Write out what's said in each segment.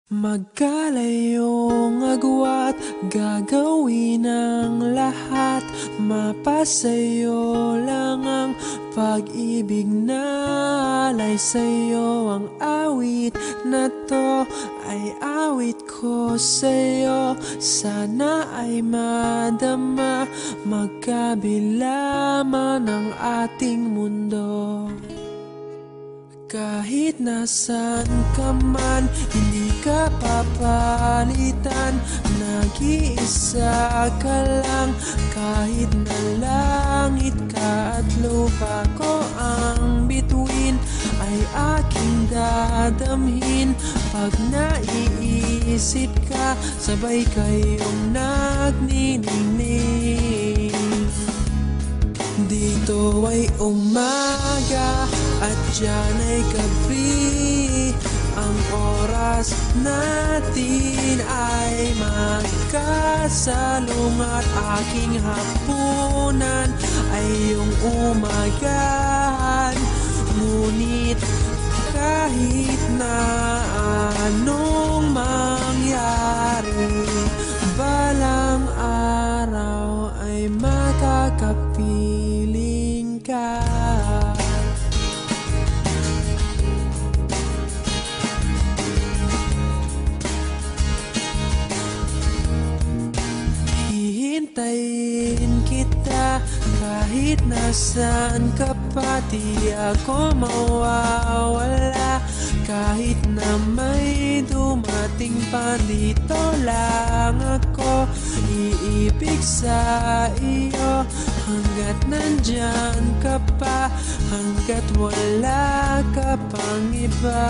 Magkalayong agwat, gagawin ang lahat. Mapasayo lang ang pag-ibig na alay sa'yo. Ang awit na to ay awit ko sa'yo. Sana ay madama, magkabila man ang ating mundo. Kahit nasan ka man, hindi ka papalitan. Nag-iisa ka lang, kahit na langit ka at lupa ko ang bituin, ay aking dadamhin. Pag naiisip ka, sabay kayong nagniningning. Dito ay umaga at diyan ay gabi. Ang oras natin ay magkasalungat. Aking hapunan ay iyong umagahan. Ngunit kahit na anong mangyari, balang araw ay makakapiling ka. Hihintayin kita kahit nasaan ka pa. Di ako mawawala kahit na may dumating pa. Dito lang ako iibig sa iyo hanggat nandyan ka pa, hanggat wala ka pang iba.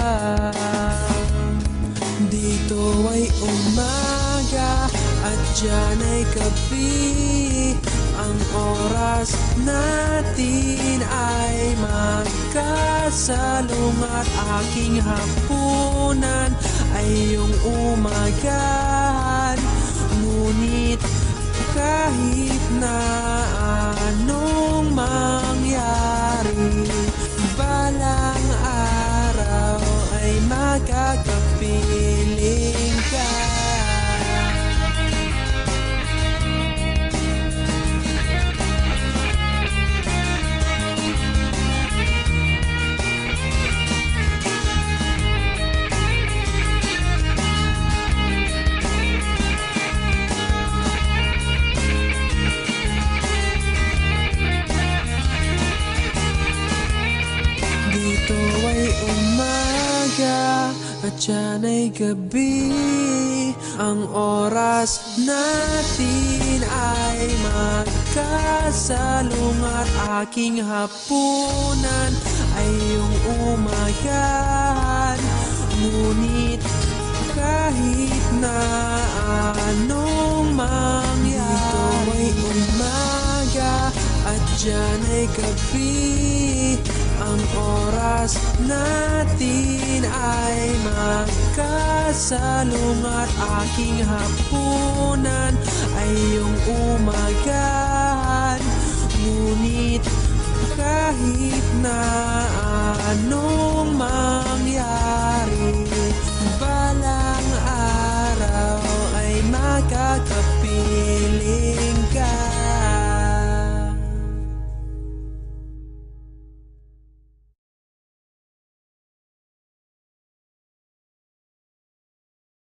Dito ay umaga at diyan ay gabi. Ang oras natin ay magkasalungat. Aking hapunan ay iyong umagahan. Ngunit kahit na anong mangyari, balang araw ay makakapiling ka. Dito ay umaga at diyan ay gabi. Ang oras natin ay magkasalungat. Aking hapunan ay iyong umagahan. Ngunit kahit na anong mangyari, dito ay umaga at diyan ay gabi. Ang oras natin ay magkasalungat. Aking hapunan ay iyong umagahan. Ngunit kahit na anong mangyari, balang araw ay makakapiling